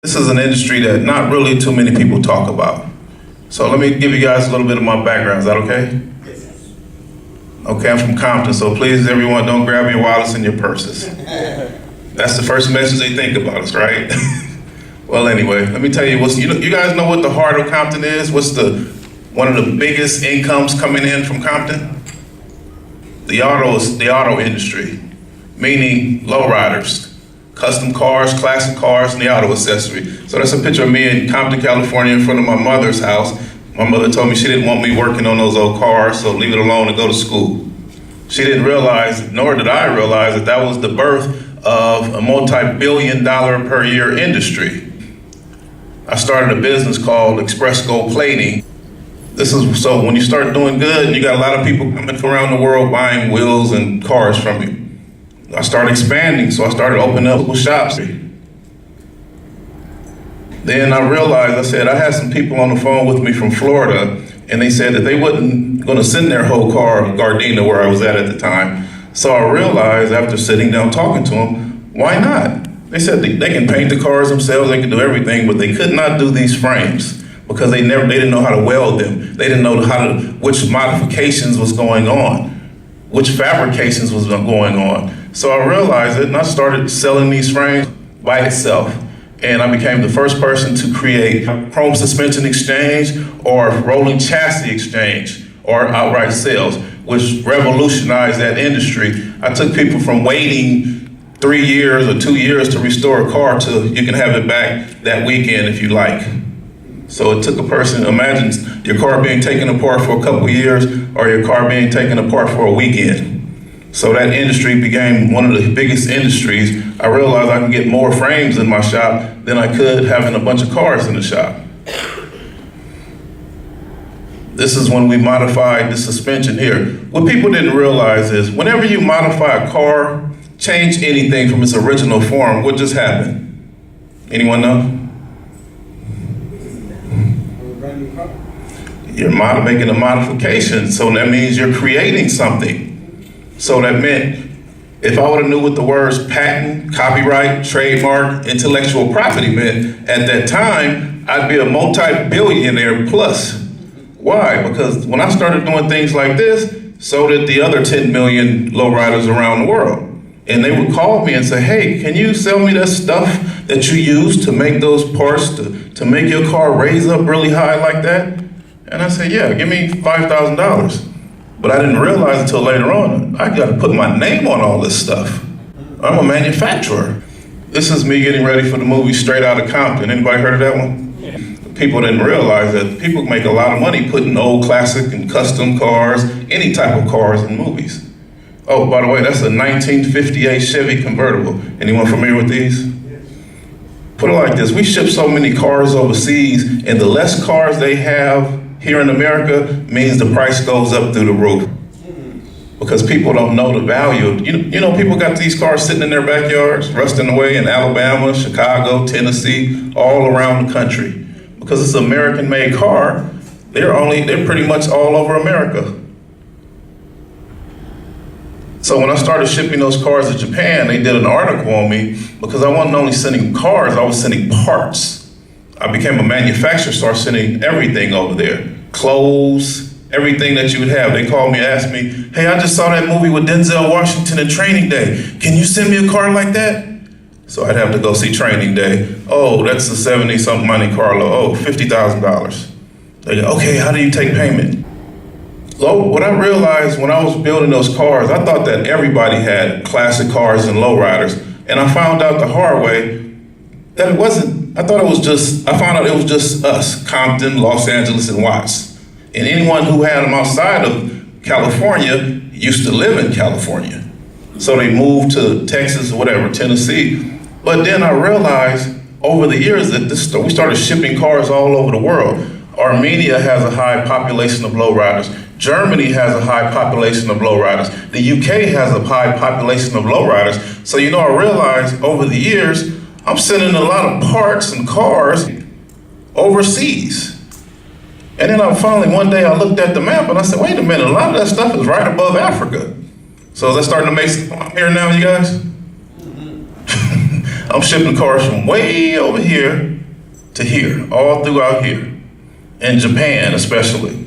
This is an industry that not really too many people talk about. So let me give you guys a little bit of my background. Is that okay? Okay, I'm from Compton, so please, everyone, don't grab your wallets and your purses. That's the first message they think about us, right? Well, anyway, let me tell you, you guys know what the heart of Compton is? What's one of the biggest incomes coming in from Compton? The auto industry, meaning lowriders, custom cars, classic cars, and the auto accessory. So that's a picture of me in Compton, California, in front of my mother's house. My mother told me she didn't want me working on those old cars, so leave it alone and go to school. She didn't realize, nor did I realize, that was the birth of a multi-billion-dollar per year industry. I started a business called Express Gold Plating. So when you start doing good, and you got a lot of people coming from around the world buying wheels and cars from you. I started expanding, so I started opening up shops. Then I realized, I had some people on the phone with me from Florida, and they said that they wasn't gonna send their whole car to Gardena, where I was at the time. So I realized after sitting down talking to them, why not? They said they can paint the cars themselves, they can do everything, but they could not do these frames because they didn't know how to weld them. They didn't know which modifications was going on, which fabrications was going on. So I realized it, and I started selling these frames by itself. And I became the first person to create chrome suspension exchange or rolling chassis exchange or outright sales, which revolutionized that industry. I took people from waiting 3 years or 2 years to restore a car to you can have it back that weekend if you like. So it took a person, imagine your car being taken apart for a couple of years or your car being taken apart for a weekend. So that industry became one of the biggest industries. I realized I can get more frames in my shop than I could having a bunch of cars in the shop. This is when we modified the suspension here. What people didn't realize is whenever you modify a car, change anything from its original form, what just happened? Anyone know? You're making a modification, so that means you're creating something. So that meant, if I would have knew what the words patent, copyright, trademark, intellectual property meant at that time, I'd be a multi-billionaire plus. Why? Because when I started doing things like this, so did the other 10 million lowriders around the world. And they would call me and say, hey, can you sell me that stuff that you use to make those parts to make your car raise up really high like that? And I said, yeah, give me $5,000. But I didn't realize until later on, I got to put my name on all this stuff. I'm a manufacturer. This is me getting ready for the movie Straight Outta Compton. Anybody heard of that one? Yeah. People didn't realize that people make a lot of money putting old classic and custom cars, any type of cars in movies. Oh, by the way, that's a 1958 Chevy convertible. Anyone familiar with these? Put it like this, we ship so many cars overseas, and the less cars they have here in America means the price goes up through the roof. Because people don't know the value. You know, people got these cars sitting in their backyards, rusting away in Alabama, Chicago, Tennessee, all around the country. Because it's an American-made car, they're pretty much all over America. So when I started shipping those cars to Japan, they did an article on me because I wasn't only sending cars, I was sending parts. I became a manufacturer, started sending everything over there. Clothes, everything that you would have. They called me and asked me, hey, I just saw that movie with Denzel Washington in Training Day. Can you send me a car like that? So I'd have to go see Training Day. Oh, that's a 70-something Monte Carlo. Oh, $50,000. They go, okay, how do you take payment? So what I realized when I was building those cars, I thought that everybody had classic cars and lowriders. And I found out the hard way that it wasn't. I found out it was just us, Compton, Los Angeles, and Watts. And anyone who had them outside of California used to live in California. So they moved to Texas or whatever, Tennessee. But then I realized over the years that we started shipping cars all over the world. Armenia has a high population of lowriders. Germany has a high population of lowriders. The UK has a high population of lowriders. So I realized over the years, I'm sending a lot of parts and cars overseas. And then one day I looked at the map and I said, wait a minute, a lot of that stuff is right above Africa. So is that starting to make sense here now, you guys? I'm shipping cars from way over here to here, all throughout here, in Japan especially.